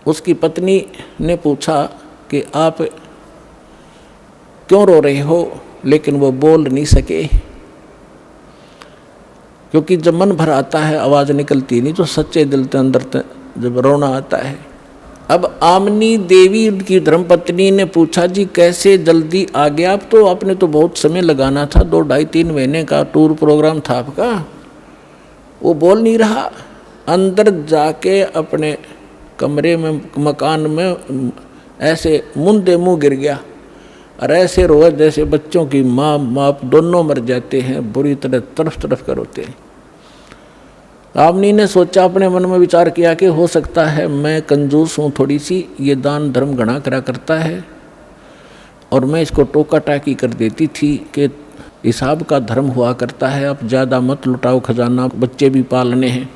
उसकी पत्नी ने पूछा कि आप क्यों रो रहे हो, लेकिन वो बोल नहीं सके, क्योंकि जब मन भर आता है आवाज़ निकलती नहीं, तो सच्चे दिल के अंदर जब रोना आता है। अब आमनी देवी उनकी धर्मपत्नी ने पूछा, जी कैसे जल्दी आ गया आप, तो आपने तो बहुत समय लगाना था, 2 ढाई 3 महीने का टूर प्रोग्राम था आपका। वो बोल नहीं रहा, अंदर जाके अपने कमरे में मकान में ऐसे मुंदे मुंह गिर गया और ऐसे रोए जैसे बच्चों की माँ बाप दोनों मर जाते हैं, बुरी तरह तरफ तरफ कर रोते हैं। आमनी ने सोचा, अपने मन में विचार किया कि हो सकता है मैं कंजूस हूँ थोड़ी सी, ये दान धर्म घना करा करता है और मैं इसको टोका टाकी कर देती थी कि हिसाब का धर्म हुआ करता है, अब ज़्यादा मत लुटाओ खजाना, बच्चे भी पालने हैं।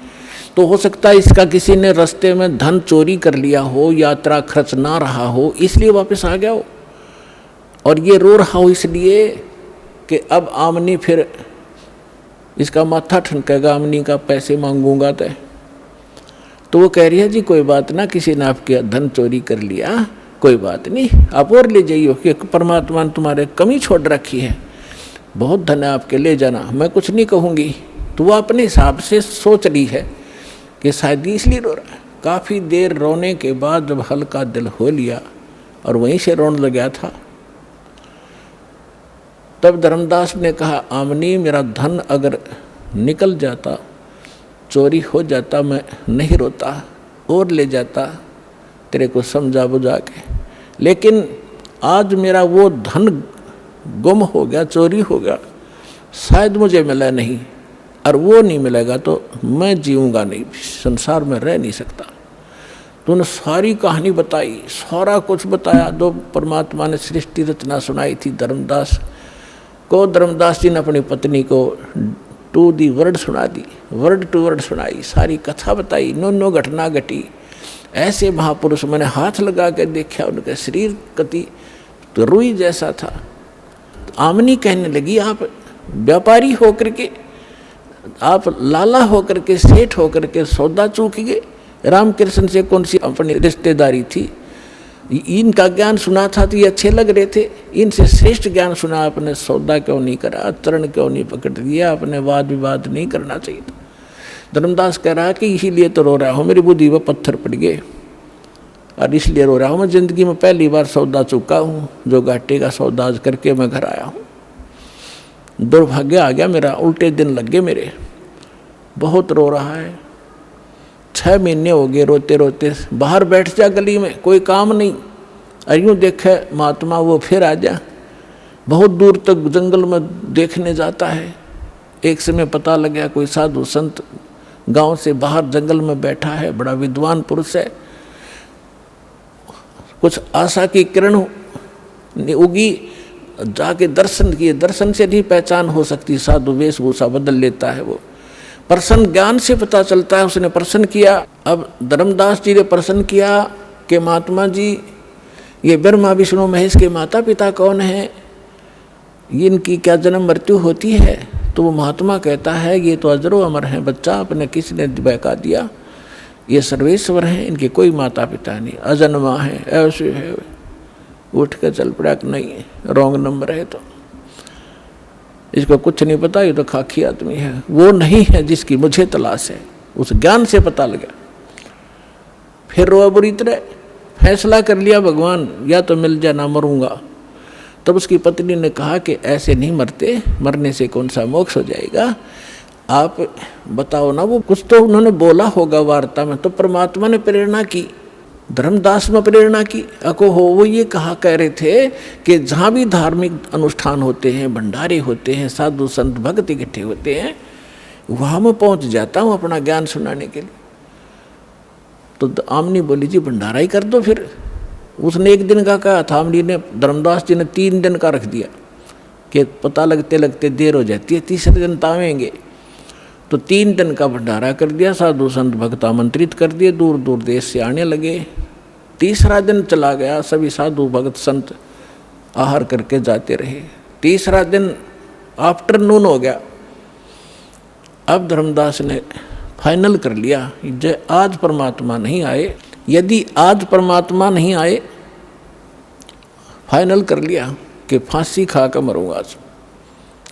तो हो सकता है इसका किसी ने रास्ते में धन चोरी कर लिया हो, यात्रा खर्च ना रहा हो, इसलिए वापस आ गया हो, और ये रो रहा हो इसलिए कि अब आमनी फिर इसका माथा ठनकेगा, आमनी का पैसे मांगूंगा तो वो कह रही है, जी कोई बात ना, किसी ने आपके धन चोरी कर लिया, कोई बात नहीं, आप और ले जाइए कि परमात्मा ने तुम्हारे कमी छोड़ रखी है, बहुत धन है आपके, ले जाना, मैं कुछ नहीं कहूँगी। तो वो अपने हिसाब से सोच रही है कि शायद इसलिए रो रहा है। काफ़ी देर रोने के बाद जब हल्का दिल हो लिया और वहीं से रोने लग गया था, तब धर्मदास ने कहा, आमनी मेरा धन अगर निकल जाता, चोरी हो जाता, मैं नहीं रोता और ले जाता तेरे को समझा बुझा के, लेकिन आज मेरा वो धन गुम हो गया, चोरी हो गया, शायद मुझे मिला नहीं, और वो नहीं मिलेगा तो मैं जीऊँगा नहीं, संसार में रह नहीं सकता। तो उन्होंने सारी कहानी बताई, सारा कुछ बताया, जो परमात्मा ने सृष्टि रचना सुनाई थी धर्मदास को। धर्मदास जी ने अपनी पत्नी को टू दी वर्ड सुना दी, वर्ड टू वर्ड सुनाई, सारी कथा बताई, नो घटना घटी। ऐसे महापुरुष मैंने हाथ लगा के देखा, उनके शरीर कति तो रुई जैसा था। तो आमनी कहने लगी, आप व्यापारी होकर के, आप लाला होकर के, सेठ होकर के सौदा चूक गए, रामकृष्ण से कौन सी अपनी रिश्तेदारी थी, इनका ज्ञान सुना था तो ये अच्छे लग रहे थे, इनसे श्रेष्ठ ज्ञान सुना, आपने सौदा क्यों नहीं करा, चरण क्यों नहीं पकड़ दिया, आपने वाद विवाद नहीं करना चाहिए था। धर्मदास कह रहा है कि इसीलिए तो रो रहा हूँ, मेरी बुद्धि पर पत्थर पड़ गए और इसलिए रो रहा हूँ, मैं जिंदगी में पहली बार सौदा चुका हूँ, जो घाटे का सौदा करके मैं घर आया हूँ। दुर्भाग्य आ गया मेरा, उल्टे दिन लग गए मेरे, बहुत रो रहा है, 6 महीने हो गए रोते रोते। बाहर बैठ जा गली में, कोई काम नहीं, और यूँ देखे महात्मा वो फिर आ जा, बहुत दूर तक जंगल में देखने जाता है। एक समय पता लग गया कोई साधु संत गांव से बाहर जंगल में बैठा है, बड़ा विद्वान पुरुष है, कुछ आशा की किरण उगी, जाके दर्शन किए, दर्शन से नहीं पहचान हो सकती, साधु वेशभूषा बदल लेता है वो, प्रसन्न ज्ञान से पता चलता है, उसने प्रश्न किया। अब धर्मदास जी ने प्रश्न किया कि महात्मा जी, ये ब्रह्मा विष्णु महेश के माता पिता कौन हैं, इनकी क्या जन्म मृत्यु होती है? तो वो महात्मा कहता है, ये तो अजरो अमर हैं बच्चा, अपने किसी ने बहका दिया, ये सर्वेश्वर हैं, इनके कोई माता पिता नहीं, अजन्मा है, ऐसे है। उठ कर चल पड़ा कि नहीं, रॉन्ग नंबर है, तो इसको कुछ नहीं पता, ये तो खाकी आदमी है, वो नहीं है जिसकी मुझे तलाश है। उस ज्ञान से पता लगा, फिर रोआ बुरी तरह, फैसला कर लिया भगवान या तो मिल जा ना मरूंगा। तब उसकी पत्नी ने कहा कि ऐसे नहीं मरते, मरने से कौन सा मोक्ष हो जाएगा, आप बताओ ना। वो कुछ तो उन्होंने बोला होगा वार्ता में, तो परमात्मा ने प्रेरणा की, धर्मदास में प्रेरणा की। अको हो वो ये कहा कह रहे थे कि जहाँ भी धार्मिक अनुष्ठान होते हैं, भंडारे होते हैं, साधु संत भक्त इकट्ठे होते हैं, वहाँ मैं पहुँच जाता हूँ अपना ज्ञान सुनाने के लिए। तो आमनी बोली, जी भंडारा ही कर दो फिर। उसने 1 दिन का कहा था, आमनी ने, धर्मदास जी ने 3 दिन का रख दिया कि पता लगते लगते देर हो जाती है, तीसरे दिन तावेंगे। तो 3 दिन का भंडारा कर दिया, साधु संत भक्त आमंत्रित कर दिए, दूर दूर देश से आने लगे। तीसरा दिन चला गया, सभी साधु भक्त संत आहार करके जाते रहे। तीसरा दिन आफ्टरनून हो गया। अब धर्मदास ने फाइनल कर लिया, आज परमात्मा नहीं आए, यदि आज परमात्मा नहीं आए, फाइनल कर लिया कि फांसी खा कर मरूंगा आज,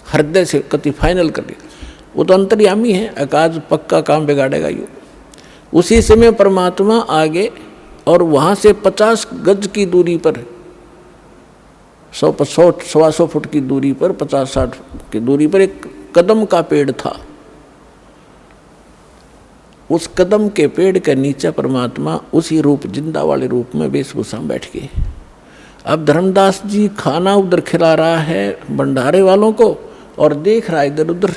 हृदय से कति फाइनल कर लिया, वो तो अंतर्यामी है, अकाज पक्का काम बिगाड़ेगा यू। उसी समय परमात्मा आगे और वहाँ से 50 गज की दूरी पर, 100-125 फुट की दूरी पर, 50-60 की दूरी पर एक कदम का पेड़ था। उस कदम के पेड़ के नीचे परमात्मा उसी रूप, जिंदा वाले रूप में वेशभूषा में बैठ गए। अब धर्मदास जी खाना उधर खिला रहा है भंडारे वालों को और देख रहा है इधर उधर,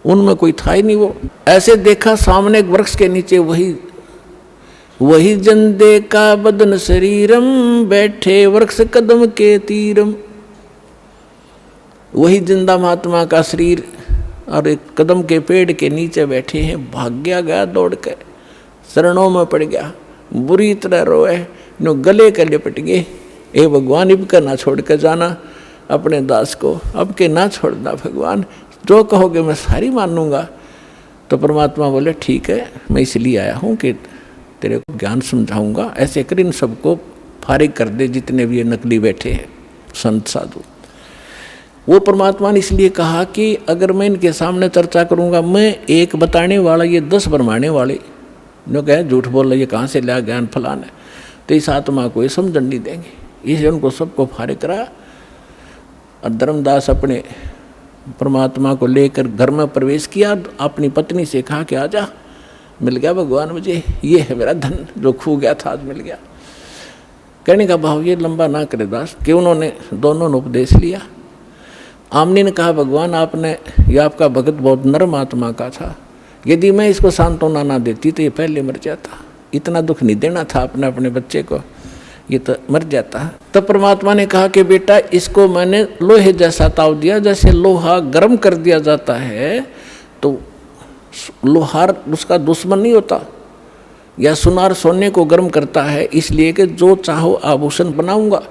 उनमें कोई था ही नहीं। वो ऐसे देखा सामने एक वृक्ष के नीचे वही जन देखा बदन शरीरम, बैठे वृक्ष कदम के तीरम। वही जिंदा महात्मा का शरीर और एक कदम के पेड़ के नीचे बैठे हैं। भाग्या गया दौड़ के, शरणों में पड़ गया, बुरी तरह रोए, नो गले के लिपट गए। ए भगवान, इब का ना छोड़ के जाना अपने दास को, अब के ना छोड़ना भगवान, जो कहोगे मैं सारी मानूंगा। तो परमात्मा बोले ठीक है, मैं इसलिए आया हूँ कि तेरे को ज्ञान समझाऊंगा, ऐसे कर इन सबको फारिग कर दे जितने भी ये नकली बैठे हैं संत साधु। वो परमात्मा ने इसलिए कहा कि अगर मैं इनके सामने चर्चा करूंगा, मैं एक बताने वाला, ये 10 भरमाने वाले जो कहे झूठ बोल रहे, ये कहाँ से लिया ज्ञान फलाना, तो इस आत्मा को ये समझन नहीं देंगे। इसलिए उनको सबको फारिग करा। और धर्मदास अपने परमात्मा को लेकर घर में प्रवेश किया, अपनी पत्नी से कहा कि आजा, मिल गया भगवान मुझे, ये है मेरा धन जो खो गया था, आज मिल गया। कहने का भाव ये लंबा ना करे दास, कि उन्होंने दोनों ने उपदेश लिया। आमनी ने कहा भगवान आपने, ये आपका भगत बहुत नरम आत्मा का था, यदि मैं इसको सांत्वना ना देती तो ये पहले मर जाता, इतना दुख नहीं देना था अपने बच्चे को, ये तो मर जाता। तब परमात्मा ने कहा कि बेटा इसको मैंने लोहे जैसा ताव दिया, जैसे लोहा गर्म कर दिया जाता है तो लोहार उसका दुश्मन नहीं होता, या सुनार सोने को गर्म करता है, इसलिए कि जो चाहो आभूषण बनाऊंगा।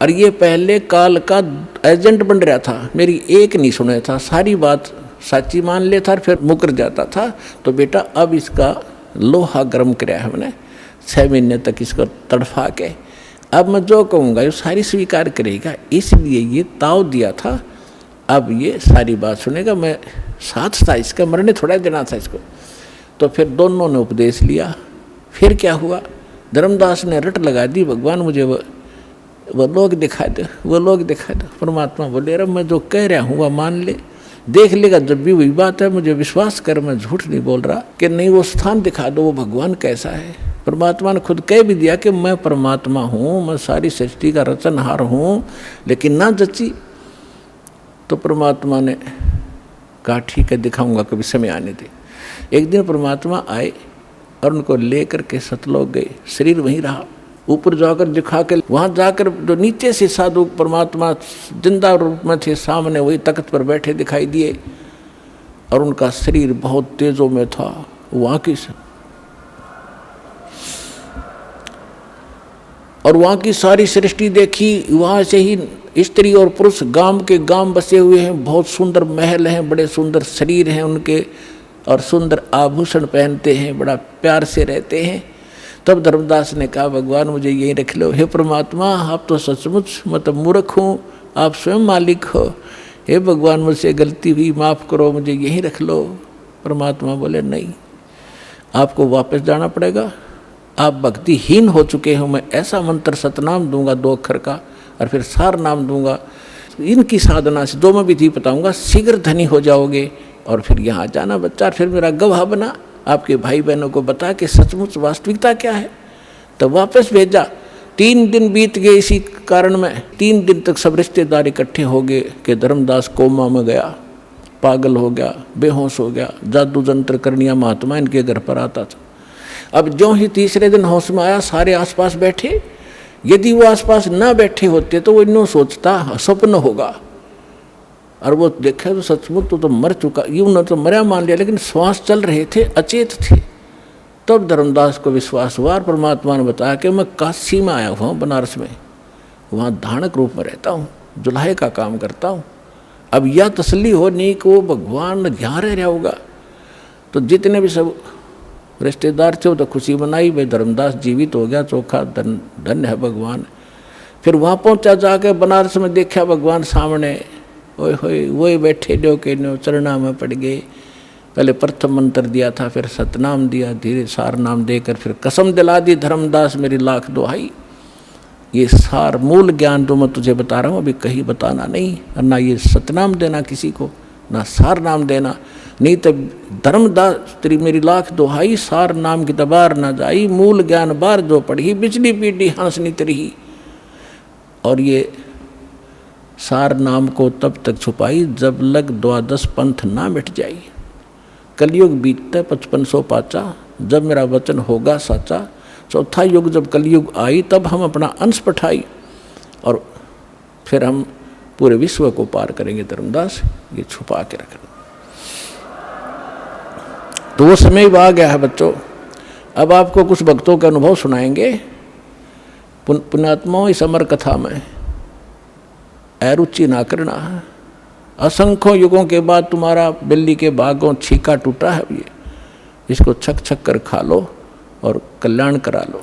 और ये पहले काल का एजेंट बन रहा था, मेरी एक नहीं सुना था, सारी बात सच्ची मान लेता और फिर मुकर जाता था। तो बेटा अब इसका लोहा गर्म कराया हमने 6 महीने तक, इसको तड़फा के, अब मैं जो कहूँगा ये सारी स्वीकार करेगा, इसलिए ये ताव दिया था। अब ये सारी बात सुनेगा, मैं साथ था इसका, मरने थोड़ा देना था इसको। तो फिर दोनों ने उपदेश लिया। फिर क्या हुआ, धर्मदास ने रट लगा दी, भगवान मुझे वो लोग दिखा दो, वो लोग दिखा दो। परमात्मा बोले अरे मैं जो कह रहा हूँ वह मान ले, देख लेगा जब भी वही बात है, मुझे विश्वास कर, मैं झूठ नहीं बोल रहा। कि नहीं वो स्थान दिखा दो, वो भगवान कैसा है। परमात्मा ने खुद कह भी दिया कि मैं परमात्मा हूँ, मैं सारी सृष्टि का रचनहार हूँ, लेकिन ना जची। तो परमात्मा ने कहा ठीक है दिखाऊंगा, कभी समय आने दे। एक दिन परमात्मा आए और उनको लेकर के सतलोक गए, शरीर वहीं रहा। ऊपर जाकर दिखा के, वहाँ जाकर जो नीचे से साधु परमात्मा जिंदा रूप में थे, सामने वही तख्त पर बैठे दिखाई दिए, और उनका शरीर बहुत तेजों में था। वहाँ की और वहाँ की सारी सृष्टि देखी। वहाँ से ही स्त्री और पुरुष गांव के गांव बसे हुए हैं, बहुत सुंदर महल हैं, बड़े सुंदर शरीर हैं उनके, और सुंदर आभूषण पहनते हैं, बड़ा प्यार से रहते हैं। तब धर्मदास ने कहा भगवान मुझे यहीं रख लो। हे परमात्मा आप तो सचमुच मतलब मूर्ख हूँ, आप स्वयं मालिक हो। हे भगवान मुझसे गलती हुई, माफ़ करो, मुझे यहीं रख लो। परमात्मा बोले नहीं, आपको वापस जाना पड़ेगा, आप भक्तिहीन हो चुके हो। मैं ऐसा मंत्र सतनाम दूंगा 2 अक्षर का, और फिर सार नाम दूंगा, इनकी साधना से जो मैं विधि बताऊंगा शीघ्र धनी हो जाओगे। और फिर यहाँ जाना बच्चा, फिर मेरा गवाह बना, आपके भाई बहनों को बता कि सचमुच वास्तविकता क्या है। तो वापस भेजा। 3 दिन बीत गए इसी कारण में। 3 दिन तक सब रिश्तेदार इकट्ठे हो गए कि धर्मदास कोमा में गया, पागल हो गया, बेहोश हो गया, जादू जंत्र करनिया महात्मा इनके घर पर आता था। अब जो ही तीसरे दिन होश में आया, सारे आसपास बैठे। यदि वो आसपास ना बैठे होते तो वो इन्हों सोचता स्वप्न होगा, और वो देखा तो सचमुच तो मर चुका, यूं न तो मरा मान लिया, लेकिन श्वास चल रहे थे, अचेत थे। तब धर्मदास को विश्वास हुआ और परमात्मा ने बताया कि मैं काशी में आया हुआ हूँ, बनारस में, वहाँ धानक रूप में रहता हूँ, जुल्हे का काम करता हूँ। अब यह तसल्ली हो नहीं कि वो भगवान यहाँ रह रहा होगा। तो जितने भी सब रिश्तेदार थे तो खुशी मनाई, भाई धर्मदास जीवित हो गया, चोखा धन्य है भगवान। फिर वहाँ पहुँचा, जाके बनारस में देखा भगवान सामने, ओए होए वही बैठे जो के नो चरणा में पड़ गए। पहले प्रथम मंत्र दिया था, फिर सतनाम दिया, धीरे सार नाम देकर फिर कसम दिला दी, धर्मदास मेरी लाख दुहाई, ये सार मूल ज्ञान जो मैं तुझे बता रहा हूँ अभी कहीं बताना नहीं, और ना ये सतनाम देना किसी को, ना सार नाम देना, नहीं तो धर्मदास तेरी मेरी लाख दुहाई, सार नाम की दबार ना जाई, मूल ज्ञान बार जो पढ़ी, बिजली पीटी हंसनी तरही। और ये सार नाम को तब तक छुपाई जब लग द्वादश पंथ ना मिट जाई। कलयुग बीतते 5500 पाचा, जब मेरा वचन होगा साचा। चौथा युग जब कलयुग आई तब हम अपना अंश पठाई और फिर हम पूरे विश्व को पार करेंगे। धर्मदास ये छुपा के रख, तो वो समय भी आ गया है बच्चों। अब आपको कुछ भक्तों के अनुभव सुनाएंगे। पुण्यात्माओं, इस अमर कथा में अरुचि ना करना। असंख्यों युगों के बाद तुम्हारा बिल्ली के भागों छीका टूटा है, ये इसको छक छक कर खा लो और कल्याण करा लो।